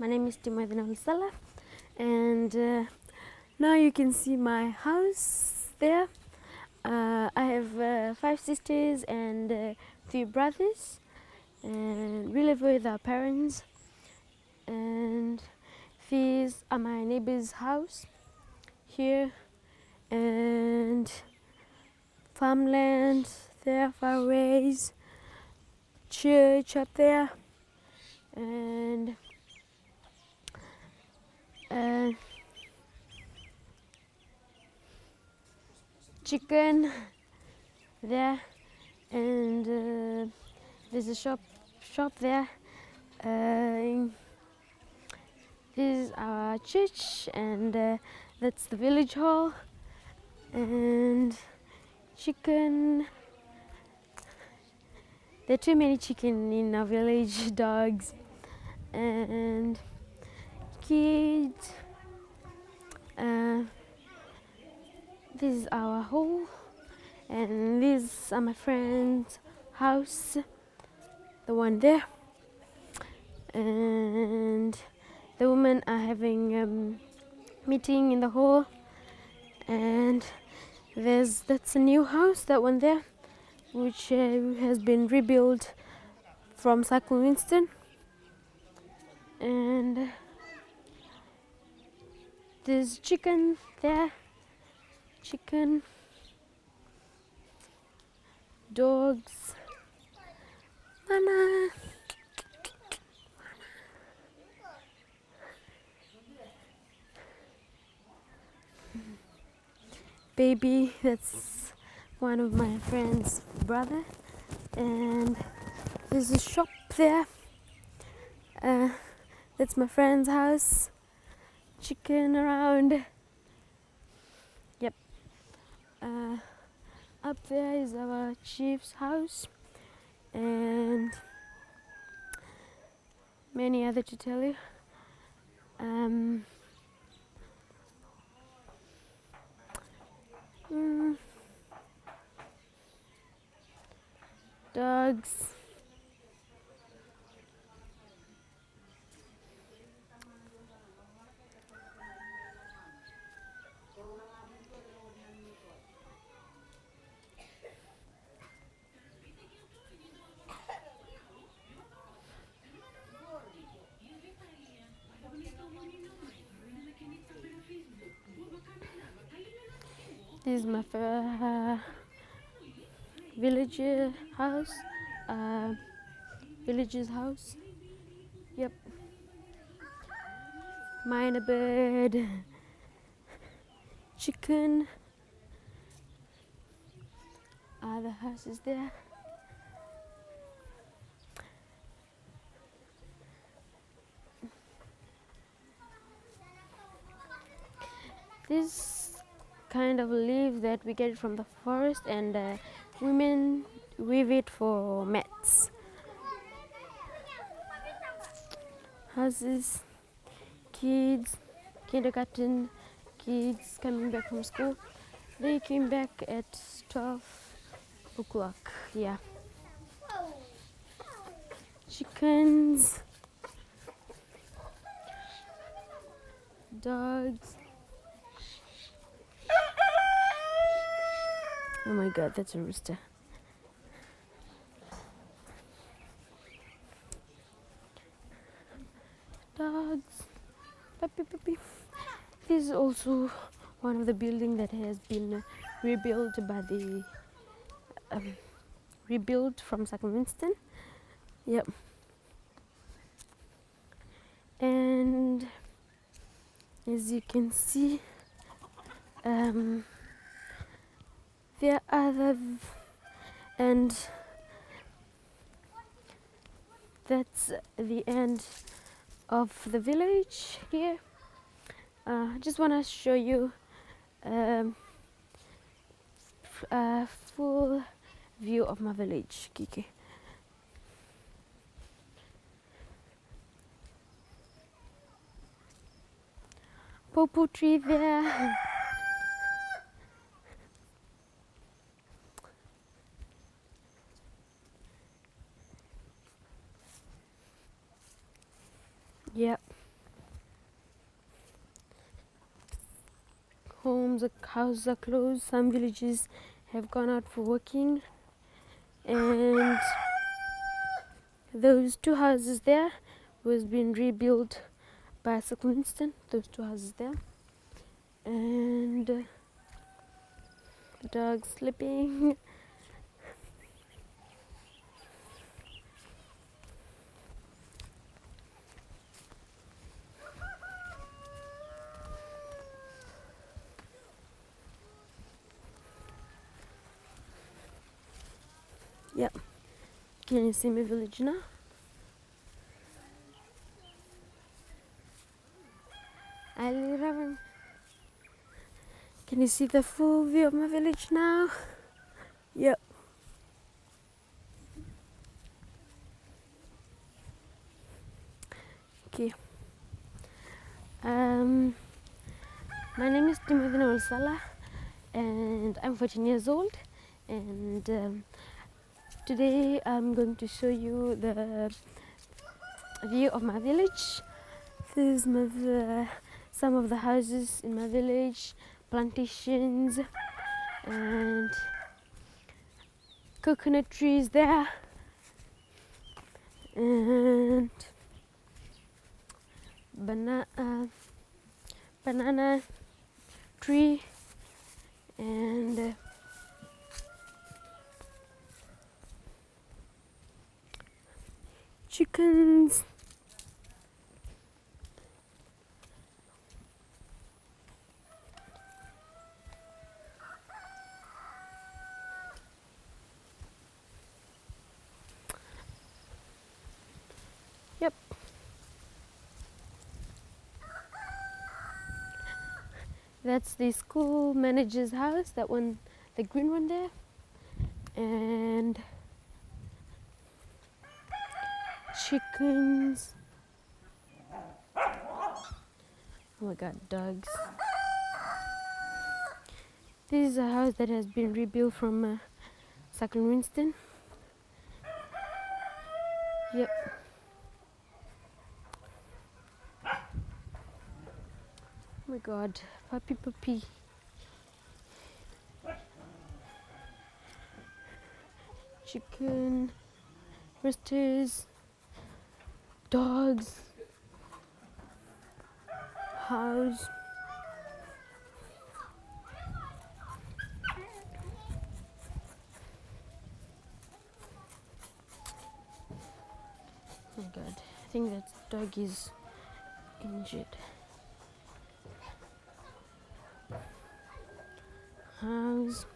My name is Timoci, and now you can see my house there. I have 5 sisters and 3 brothers, and we live with our parents. And these are my neighbor's house here, and farmland there, far ways, church up there, and chicken there, and there's a shop there. This is our church, and that's the village hall, and chicken. There are too many chicken in our village, dogs and kids. This is our hall, and these are my friend's house, the one there, and the women are having meeting in the hall, and that's a new house, that one there, which has been rebuilt from Cyclone Winston, and there's chicken there, chicken, dogs, Mama. Baby, that's one of my friend's brother, and there's a shop there. That's my friend's house. Chicken around. Yep. Up there is our chief's house, and many other to tell you. Dogs. This is my villager house. Villager's house. Yep. Mine a bird. Chicken. The house is there. This kind of leaf that we get from the forest, and women weave it for mats. Houses, kids, kindergarten kids coming back from school. They came back at 12 o'clock. Yeah. Chickens, dogs. Oh my god, that's a rooster. Dogs. Puppy. This is also one of the buildings that has been rebuilt by the rebuilt from Cyclone Winston. Yep. And as you can see, there are other, and that's the end of the village here. I just want to show you a full view of my village, Kiki. Popo tree there. Yep. houses are closed. Some villages have gone out for working, and those two houses there was being rebuilt by Winston. Those two houses there, and the dog's sleeping. Yep. Can you see my village now? Can you see the full view of my village now? Yep. Okay. My name is Timoci, and I'm 14 years old, and today I'm going to show you the view of my village. This is some of the houses in my village, plantations, and coconut trees there, and banana tree, and chickens. Yep. That's the school manager's house, that one, the green one there. And chickens. Oh my god, dogs. This is a house that has been rebuilt from Winston. Yep. Oh my god, puppy. Chicken, roosters, dogs, house. Oh my god, I think that dog is injured. House.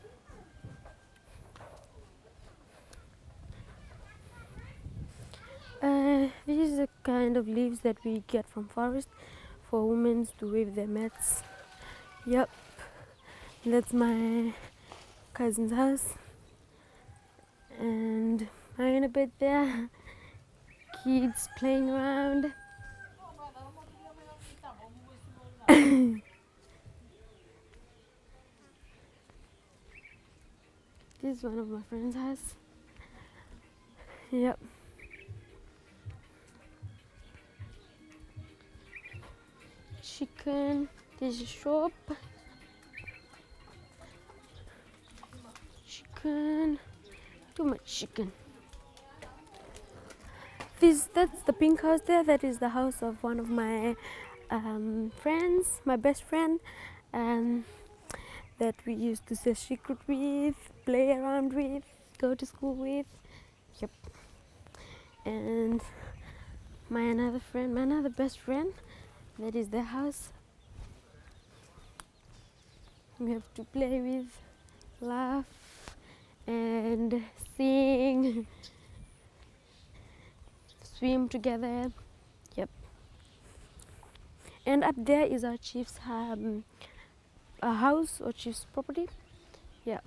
This is the kind of leaves that we get from forest for women to weave their mats. Yep, that's my cousin's house, and I'm in a bed there. Kids playing around. This is one of my friend's house. Yep. Chicken. This is shop. Chicken. Too much chicken. That's the pink house there. That is the house of one of my friends, my best friend, that we used to say secret with, play around with, go to school with. Yep. And my another best friend, that is their house. We have to play with, laugh, and sing, swim together. Yep. And up there is our chief's a house or chief's property. Yeah.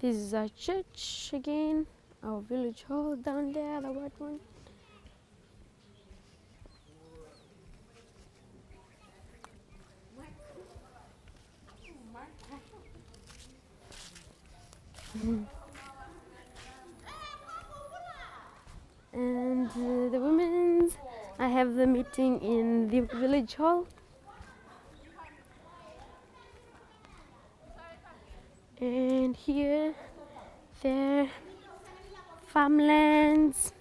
This is our church again, our village hall down there, the white one. sitting in the village hall. And here, there, farmlands.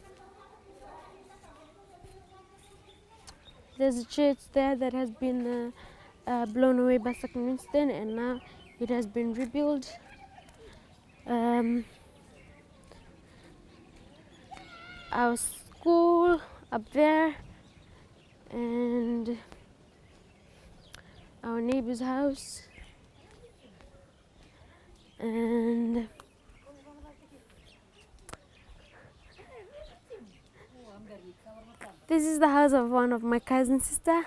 There's a church there that has been blown away by Winston, and now it has been rebuilt. Our school up there, and our neighbor's house, and this is the house of one of my cousin's sister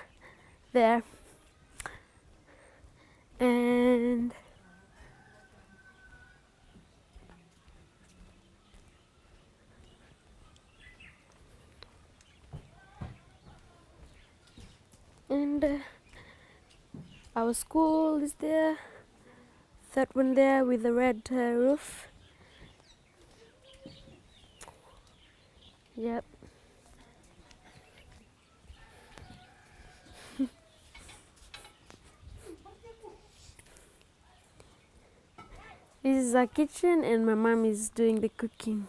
there. And our school is there, that one there with the red roof. Yep. This is our kitchen, and my mom is doing the cooking.